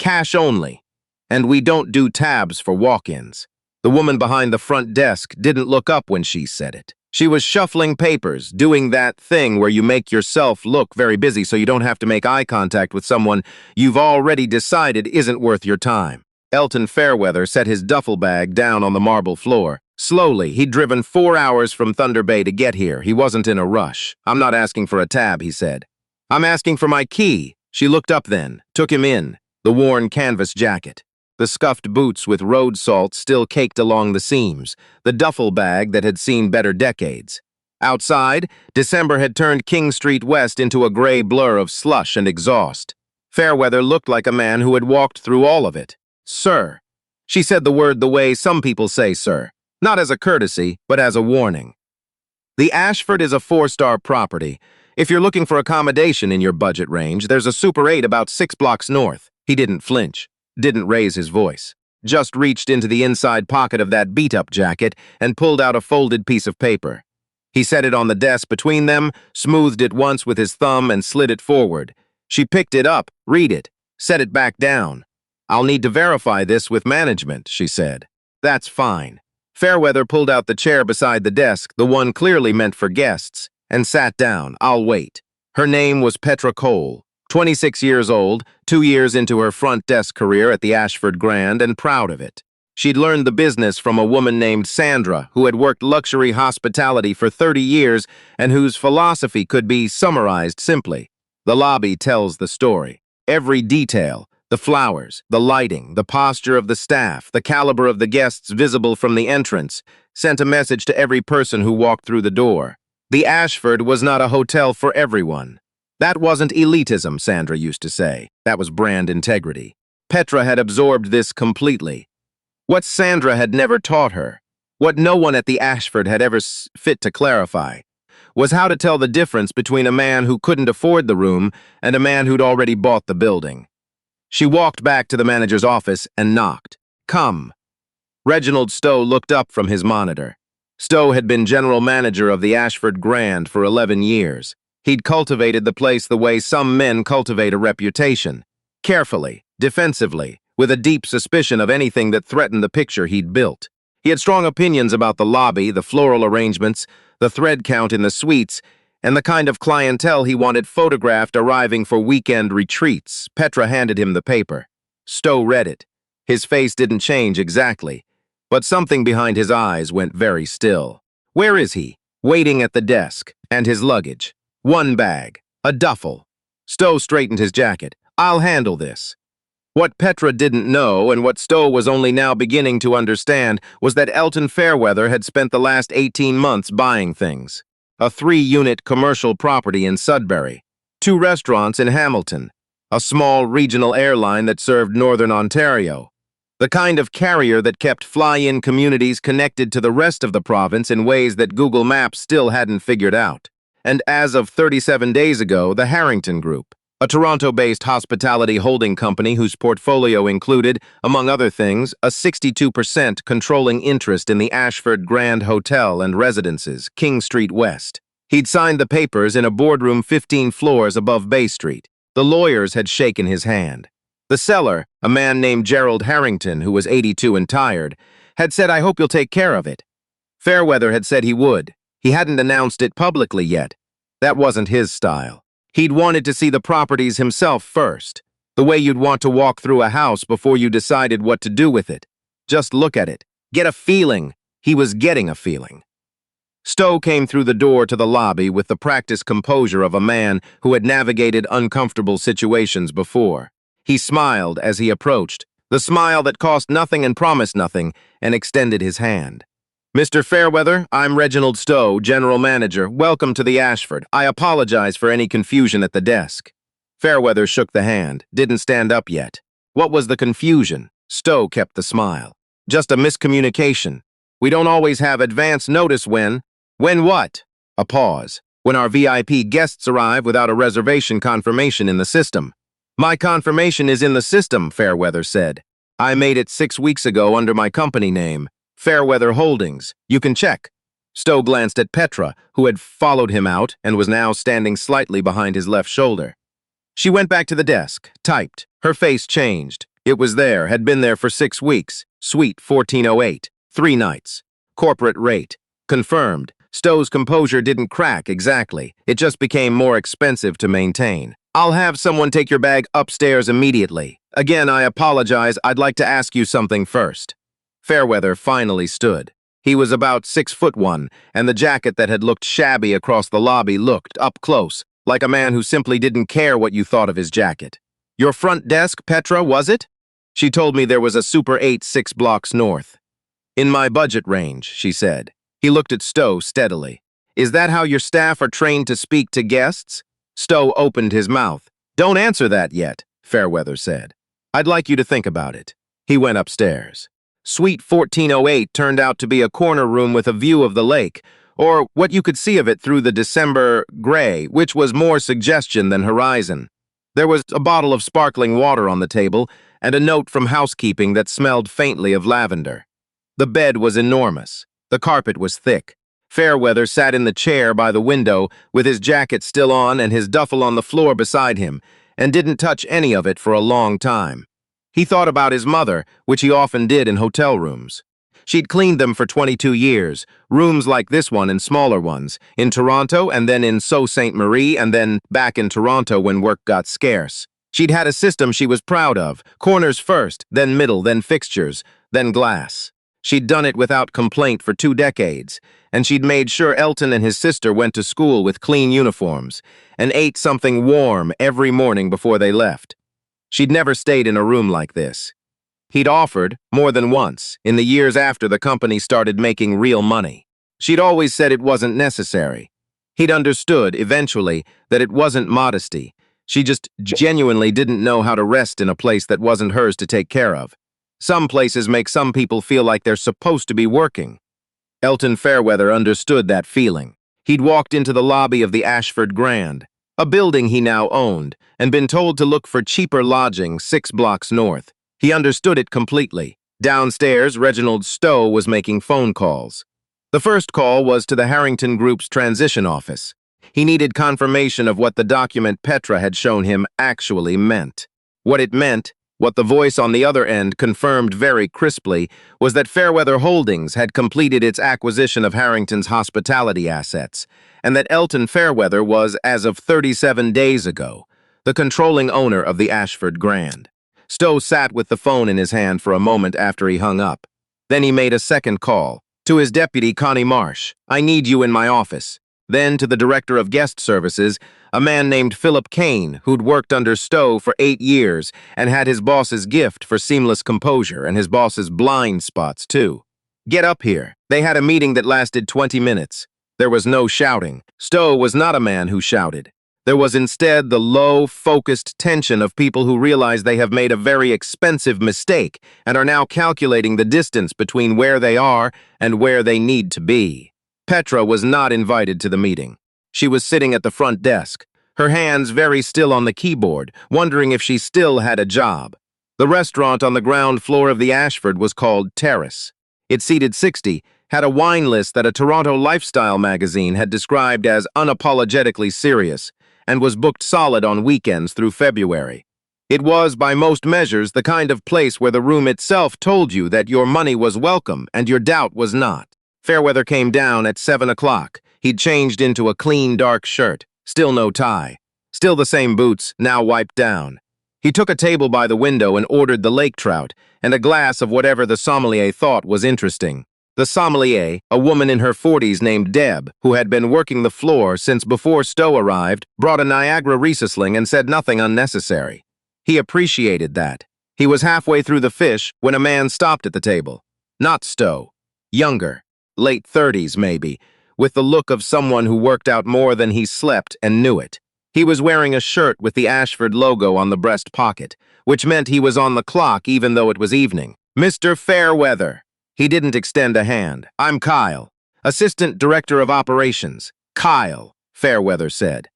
Cash only. And we don't do tabs for walk-ins. The woman behind the front desk didn't look up when she said it. She was shuffling papers, doing that thing where you make yourself look very busy so you don't have to make eye contact with someone you've already decided isn't worth your time. Elton Fairweather set his duffel bag down on the marble floor. Slowly, he'd driven 4 hours from Thunder Bay to get here. He wasn't in a rush. "I'm not asking for a tab," he said. "I'm asking for my key." She looked up then, took him in, the worn canvas jacket, the scuffed boots with road salt still caked along the seams, the duffel bag that had seen better decades. Outside, December had turned King Street West into a gray blur of slush and exhaust. Fairweather looked like a man who had walked through all of it. "Sir." She said the word the way some people say sir, not as a courtesy, but as a warning. The Ashford is a 4-star property. If you're looking for accommodation in your budget range, there's a Super 8 about 6 blocks north. He didn't flinch, didn't raise his voice, just reached into the inside pocket of that beat-up jacket and pulled out a folded piece of paper. He set it on the desk between them, smoothed it once with his thumb and slid it forward. She picked it up, read it, set it back down. "I'll need to verify this with management," she said. "That's fine." Fairweather pulled out the chair beside the desk, the one clearly meant for guests, and sat down. "I'll wait." Her name was Petra Cole, 26 years old, 2 years into her front desk career at the Ashford Grand, and proud of it. She'd learned the business from a woman named Sandra, who had worked luxury hospitality for 30 years and whose philosophy could be summarized simply: the lobby tells the story. Every detail, the flowers, the lighting, the posture of the staff, the caliber of the guests visible from the entrance, sent a message to every person who walked through the door. The Ashford was not a hotel for everyone. That wasn't elitism, Sandra used to say. That was brand integrity. Petra had absorbed this completely. What Sandra had never taught her, what no one at the Ashford had ever fit to clarify, was how to tell the difference between a man who couldn't afford the room and a man who'd already bought the building. She walked back to the manager's office and knocked. "Come." Reginald Stowe looked up from his monitor. Stowe had been general manager of the Ashford Grand for 11 years. He'd cultivated the place the way some men cultivate a reputation. Carefully, defensively, with a deep suspicion of anything that threatened the picture he'd built. He had strong opinions about the lobby, the floral arrangements, the thread count in the suites, and the kind of clientele he wanted photographed arriving for weekend retreats. Petra handed him the paper. Stowe read it. His face didn't change exactly, but something behind his eyes went very still. "Where is he?" "Waiting at the desk. And his luggage. 1 bag. A duffel." Stowe straightened his jacket. "I'll handle this." What Petra didn't know, and what Stowe was only now beginning to understand, was that Elton Fairweather had spent the last 18 months buying things. A 3-unit commercial property in Sudbury, 2 restaurants in Hamilton, a small regional airline that served Northern Ontario, the kind of carrier that kept fly-in communities connected to the rest of the province in ways that Google Maps still hadn't figured out. And as of 37 days ago, the Harrington Group, a Toronto-based hospitality holding company whose portfolio included, among other things, a 62% controlling interest in the Ashford Grand Hotel and Residences, King Street West. He'd signed the papers in a boardroom 15 floors above Bay Street. The lawyers had shaken his hand. The seller, a man named Gerald Harrington, who was 82 and tired, had said, "I hope you'll take care of it." Fairweather had said he would. He hadn't announced it publicly yet. That wasn't his style. He'd wanted to see the properties himself first, the way you'd want to walk through a house before you decided what to do with it. Just look at it. Get a feeling. He was getting a feeling. Stowe came through the door to the lobby with the practiced composure of a man who had navigated uncomfortable situations before. He smiled as he approached, the smile that cost nothing and promised nothing, and extended his hand. "Mr. Fairweather, I'm Reginald Stowe, General Manager. Welcome to the Ashford. I apologize for any confusion at the desk." Fairweather shook the hand, didn't stand up yet. What was the confusion? Stowe kept the smile. "Just a miscommunication. We don't always have advance notice when..." "When what?" A pause. "When our VIP guests arrive without a reservation confirmation in the system." "My confirmation is in the system," Fairweather said. "I made it 6 weeks ago under my company name, Fairweather Holdings. You can check." Stowe glanced at Petra, who had followed him out and was now standing slightly behind his left shoulder. She went back to the desk, typed. Her face changed. It was there, had been there for 6 weeks. Suite 1408. 3 nights. Corporate rate. Confirmed. Stowe's composure didn't crack exactly. It just became more expensive to maintain. I'll have someone take your bag upstairs immediately. Again, I apologize. I'd like to ask you something first. Fairweather finally stood. He was about 6'1", and the jacket that had looked shabby across the lobby looked, up close, like a man who simply didn't care what you thought of his jacket. Your front desk, Petra, was it? She told me there was a Super 8 6 blocks north. In my budget range, she said. He looked at Stowe steadily. Is that how your staff are trained to speak to guests? Stowe opened his mouth. Don't answer that yet, Fairweather said. I'd like you to think about it. He went upstairs. Suite 1408 turned out to be a corner room with a view of the lake, or what you could see of it through the December gray, which was more suggestion than horizon. There was a bottle of sparkling water on the table and a note from housekeeping that smelled faintly of lavender. The bed was enormous. The carpet was thick. Fairweather sat in the chair by the window with his jacket still on and his duffel on the floor beside him, and didn't touch any of it for a long time. He thought about his mother, which he often did in hotel rooms. She'd cleaned them for 22 years, rooms like this one and smaller ones, in Toronto and then in Sault Ste. Marie and then back in Toronto when work got scarce. She'd had a system she was proud of, corners first, then middle, then fixtures, then glass. She'd done it without complaint for 2 decades, and she'd made sure Elton and his sister went to school with clean uniforms and ate something warm every morning before they left. She'd never stayed in a room like this. He'd offered, more than once, in the years after the company started making real money. She'd always said it wasn't necessary. He'd understood, eventually, that it wasn't modesty. She just genuinely didn't know how to rest in a place that wasn't hers to take care of. Some places make some people feel like they're supposed to be working. Elton Fairweather understood that feeling. He'd walked into the lobby of the Ashford Grand, a building he now owned, and been told to look for cheaper lodging 6 blocks north. He understood it completely. Downstairs, Reginald Stowe was making phone calls. The first call was to the Harrington Group's transition office. He needed confirmation of what the document Petra had shown him actually meant. What it meant, what the voice on the other end confirmed very crisply, was that Fairweather Holdings had completed its acquisition of Harrington's hospitality assets, and that Elton Fairweather was, as of 37 days ago, the controlling owner of the Ashford Grand. Stowe sat with the phone in his hand for a moment after he hung up. Then he made a second call. To his deputy, Connie Marsh, I need you in my office. Then to the director of guest services, a man named Philip Kane, who'd worked under Stowe for 8 years and had his boss's gift for seamless composure and his boss's blind spots, too. Get up here. They had a meeting that lasted 20 minutes. There was no shouting. Stowe was not a man who shouted. There was instead the low, focused tension of people who realize they have made a very expensive mistake and are now calculating the distance between where they are and where they need to be. Petra was not invited to the meeting. She was sitting at the front desk, her hands very still on the keyboard, wondering if she still had a job. The restaurant on the ground floor of the Ashford was called Terrace. It seated 60, had a wine list that a Toronto lifestyle magazine had described as unapologetically serious, and was booked solid on weekends through February. It was, by most measures, the kind of place where the room itself told you that your money was welcome and your doubt was not. Fairweather came down at 7 o'clock. He'd changed into a clean, dark shirt. Still no tie. Still the same boots, now wiped down. He took a table by the window and ordered the lake trout and a glass of whatever the sommelier thought was interesting. The sommelier, a woman in her 40s named Deb, who had been working the floor since before Stowe arrived, brought a Niagara Riesling and said nothing unnecessary. He appreciated that. He was halfway through the fish when a man stopped at the table. Not Stowe. Younger. Late 30s, maybe, with the look of someone who worked out more than he slept and knew it. He was wearing a shirt with the Ashford logo on the breast pocket, which meant he was on the clock even though it was evening. Mr. Fairweather. He didn't extend a hand. I'm Kyle, Assistant Director of Operations. Kyle, Fairweather said.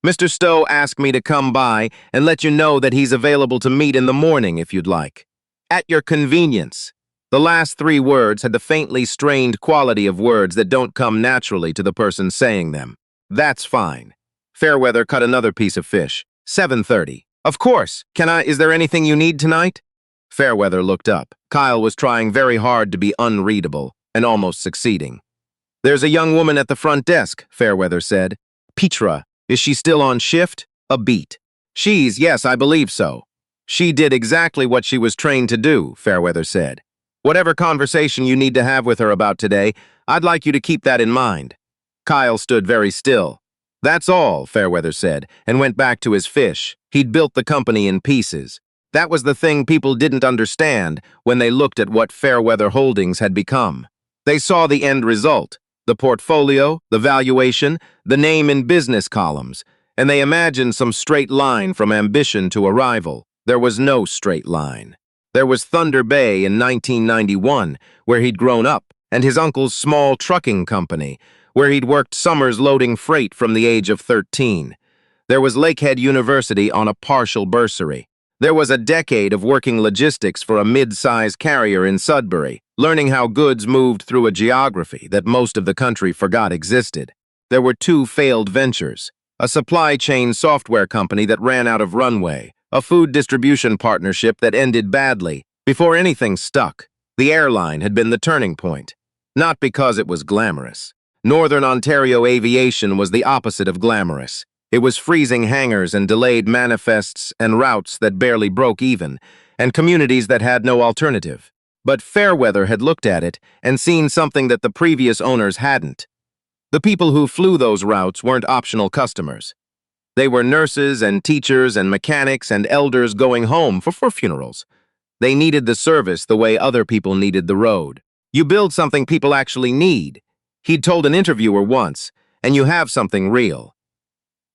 Mr. Stowe asked me to come by and let you know that he's available to meet in the morning if you'd like. At your convenience. The last 3 words had the faintly strained quality of words that don't come naturally to the person saying them. That's fine. Fairweather cut another piece of fish. 7:30. Of course. Is there anything you need tonight? Fairweather looked up. Kyle was trying very hard to be unreadable, and almost succeeding. "There's a young woman at the front desk," Fairweather said. "Petra. Is she still on shift?" A beat. Yes, I believe so." "She did exactly what she was trained to do," Fairweather said. "Whatever conversation you need to have with her about today, I'd like you to keep that in mind." Kyle stood very still. "That's all," Fairweather said, and went back to his fish. He'd built the company in pieces. That was the thing people didn't understand when they looked at what Fairweather Holdings had become. They saw the end result, the portfolio, the valuation, the name in business columns, and they imagined some straight line from ambition to arrival. There was no straight line. There was Thunder Bay in 1991, where he'd grown up, and his uncle's small trucking company, where he'd worked summers loading freight from the age of 13. There was Lakehead University on a partial bursary. There was a decade of working logistics for a mid-size carrier in Sudbury, learning how goods moved through a geography that most of the country forgot existed. There were 2 failed ventures, a supply chain software company that ran out of runway, a food distribution partnership that ended badly. Before anything stuck, the airline had been the turning point. Not because it was glamorous. Northern Ontario aviation was the opposite of glamorous. It was freezing hangars and delayed manifests and routes that barely broke even, and communities that had no alternative. But Fairweather had looked at it and seen something that the previous owners hadn't. The people who flew those routes weren't optional customers. They were nurses and teachers and mechanics and elders going home for funerals. They needed the service the way other people needed the road. You build something people actually need. He'd told an interviewer once, and you have something real.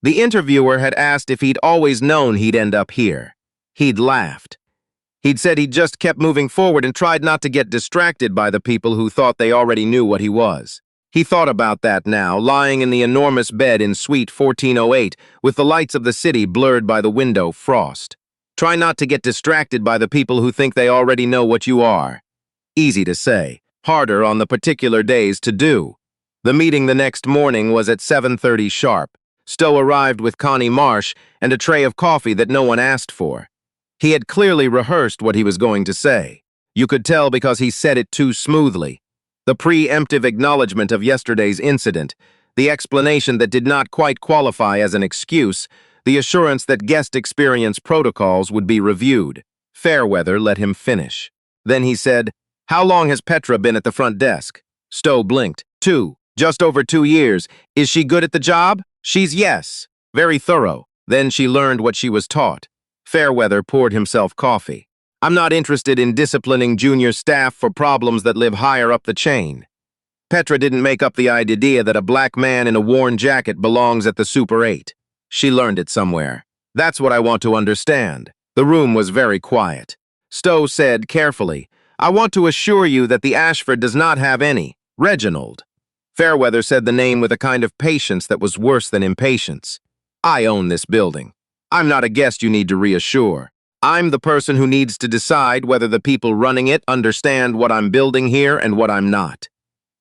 The interviewer had asked if he'd always known he'd end up here. He'd laughed. He'd said he'd just kept moving forward and tried not to get distracted by the people who thought they already knew what he was. He thought about that now, lying in the enormous bed in Suite 1408, with the lights of the city blurred by the window frost. Try not to get distracted by the people who think they already know what you are. Easy to say, harder on the particular days to do. The meeting the next morning was at 7:30 sharp. Stowe arrived with Connie Marsh and a tray of coffee that no one asked for. He had clearly rehearsed what he was going to say. You could tell because he said it too smoothly. The preemptive acknowledgement of yesterday's incident, the explanation that did not quite qualify as an excuse, the assurance that guest experience protocols would be reviewed. Fairweather let him finish. Then he said, "How long has Petra been at the front desk?" Stowe blinked. 2. Just over 2 years. Is she good at the job? She's yes. Very thorough. Then she learned what she was taught. Fairweather poured himself coffee. "I'm not interested in disciplining junior staff for problems that live higher up the chain. Petra didn't make up the idea that a black man in a worn jacket belongs at the Super 8. She learned it somewhere. That's what I want to understand." The room was very quiet. Stowe said carefully, "I want to assure you that the Ashford does not have any. Reginald." Fairweather said the name with a kind of patience that was worse than impatience. "I own this building. I'm not a guest you need to reassure. I'm the person who needs to decide whether the people running it understand what I'm building here and what I'm not."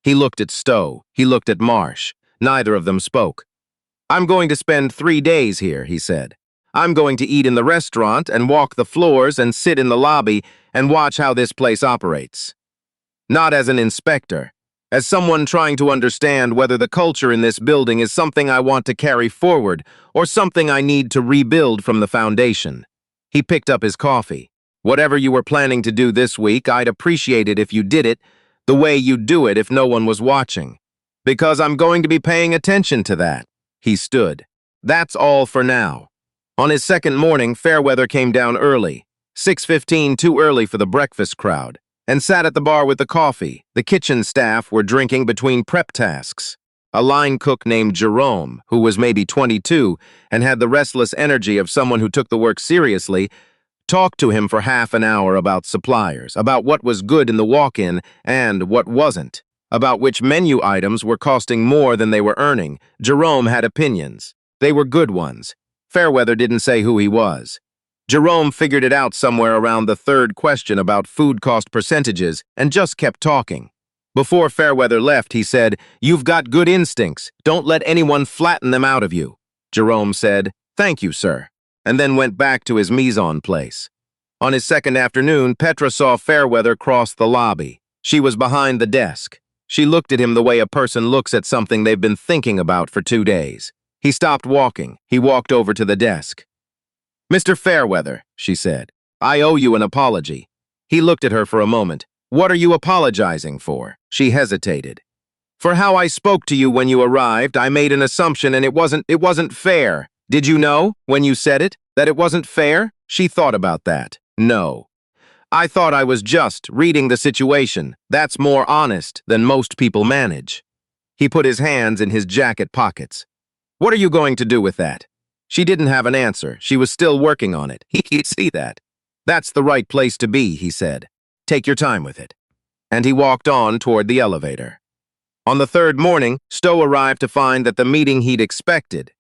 He looked at Stowe. He looked at Marsh. Neither of them spoke. "I'm going to spend 3 days here," he said. "I'm going to eat in the restaurant and walk the floors and sit in the lobby and watch how this place operates. Not as an inspector. As someone trying to understand whether the culture in this building is something I want to carry forward or something I need to rebuild from the foundation." He picked up his coffee. "Whatever you were planning to do this week, I'd appreciate it if you did it the way you'd do it if no one was watching. Because I'm going to be paying attention to that." He stood. "That's all for now." On his second morning, Fairweather came down early, 6:15 too early for the breakfast crowd, and sat at the bar with the coffee. The kitchen staff were drinking between prep tasks. A line cook named Jerome, who was maybe 22 and had the restless energy of someone who took the work seriously, talked to him for half an hour about suppliers, about what was good in the walk-in and what wasn't, about which menu items were costing more than they were earning. Jerome had opinions. They were good ones. Fairweather didn't say who he was. Jerome figured it out somewhere around the third question about food cost percentages and just kept talking. Before Fairweather left, he said, "You've got good instincts. Don't let anyone flatten them out of you." Jerome said, "Thank you, sir," and then went back to his mise en place. On his second afternoon, Petra saw Fairweather cross the lobby. She was behind the desk. She looked at him the way a person looks at something they've been thinking about for 2 days. He stopped walking. He walked over to the desk. "Mr. Fairweather," she said, "I owe you an apology." He looked at her for a moment. "What are you apologizing for?" She hesitated. "For how I spoke to you when you arrived. I made an assumption and it wasn't fair." "Did you know, when you said it, that it wasn't fair?" She thought about that. "No. I thought I was just reading the situation. That's more honest than most people manage." He put his hands in his jacket pockets. "What are you going to do with that?" She didn't have an answer. She was still working on it. He'd see that. "That's the right place to be," he said. "Take your time with it." And he walked on toward the elevator. On the third morning, Stowe arrived to find that the meeting he'd expected,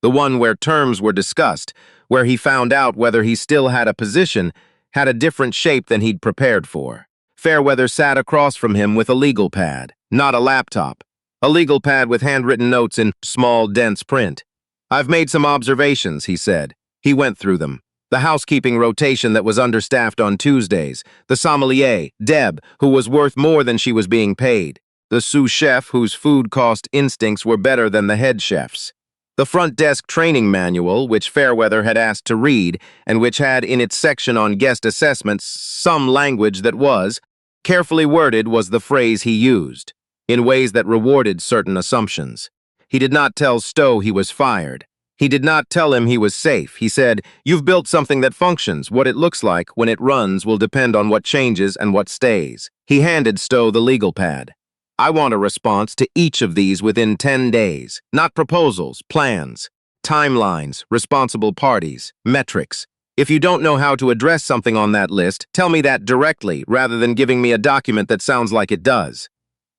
the one where terms were discussed, where he found out whether he still had a position, had a different shape than he'd prepared for. Fairweather sat across from him with a legal pad, not a laptop. A legal pad with handwritten notes in small, dense print. "I've made some observations," he said. He went through them. The housekeeping rotation that was understaffed on Tuesdays, the sommelier, Deb, who was worth more than she was being paid, the sous chef whose food cost instincts were better than the head chef's, the front desk training manual, which Fairweather had asked to read, and which had in its section on guest assessments some language that was, carefully worded was the phrase he used, in ways that rewarded certain assumptions. He did not tell Stowe he was fired. He did not tell him he was safe. He said, "You've built something that functions. What it looks like when it runs will depend on what changes and what stays." He handed Stowe the legal pad. "I want a response to each of these within 10 days. Not proposals, plans, timelines, responsible parties, metrics. If you don't know how to address something on that list, tell me that directly rather than giving me a document that sounds like it does."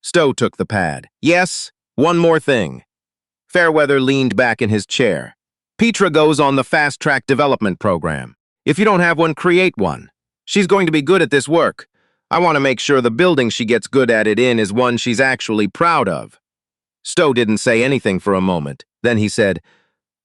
Stowe took the pad. "Yes, one more thing." Fairweather leaned back in his chair. "Petra goes on the fast-track development program. If you don't have one, create one. She's going to be good at this work. I want to make sure the building she gets good at it in is one she's actually proud of." Stowe didn't say anything for a moment. Then he said,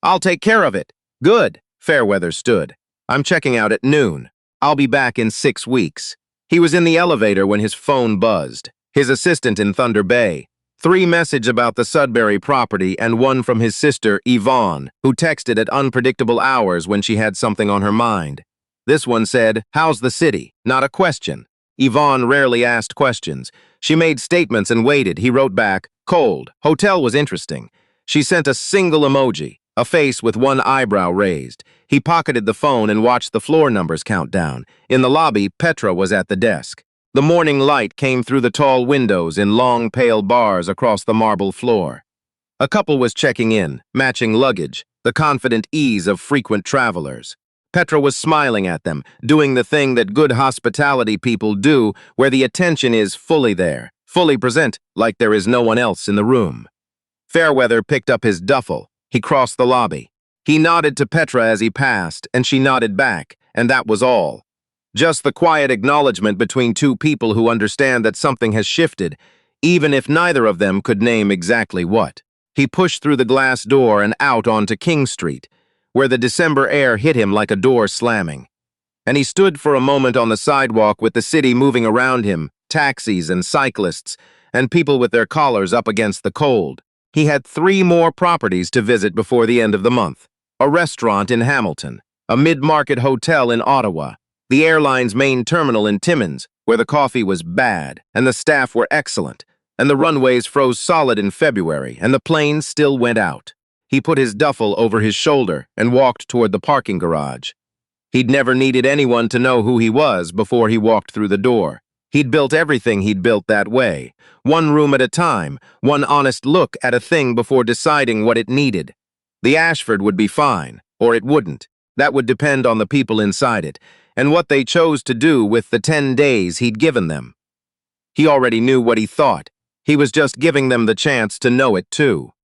"I'll take care of it." "Good." Fairweather stood. "I'm checking out at noon. I'll be back in 6 weeks." He was in the elevator when his phone buzzed. His assistant in Thunder Bay. 3 messages about the Sudbury property and one from his sister, Yvonne, who texted at unpredictable hours when she had something on her mind. This one said, "How's the city?" Not a question. Yvonne rarely asked questions. She made statements and waited. He wrote back, "Cold. Hotel was interesting." She sent a single emoji, a face with one eyebrow raised. He pocketed the phone and watched the floor numbers count down. In the lobby, Petra was at the desk. The morning light came through the tall windows in long, pale bars across the marble floor. A couple was checking in, matching luggage, the confident ease of frequent travelers. Petra was smiling at them, doing the thing that good hospitality people do, where the attention is fully there, fully present, like there is no one else in the room. Fairweather picked up his duffel. He crossed the lobby. He nodded to Petra as he passed, and she nodded back, and that was all. Just the quiet acknowledgement between two people who understand that something has shifted, even if neither of them could name exactly what. He pushed through the glass door and out onto King Street, where the December air hit him like a door slamming. And he stood for a moment on the sidewalk with the city moving around him, taxis and cyclists, and people with their collars up against the cold. He had 3 more properties to visit before the end of the month. A restaurant in Hamilton, a mid-market hotel in Ottawa, the airline's main terminal in Timmins, where the coffee was bad and the staff were excellent, and the runways froze solid in February and the planes still went out. He put his duffel over his shoulder and walked toward the parking garage. He'd never needed anyone to know who he was before he walked through the door. He'd built everything he'd built that way, one room at a time, one honest look at a thing before deciding what it needed. The Ashford would be fine, or it wouldn't. That would depend on the people inside it, and what they chose to do with the 10 days he'd given them. He already knew what he thought. He was just giving them the chance to know it too.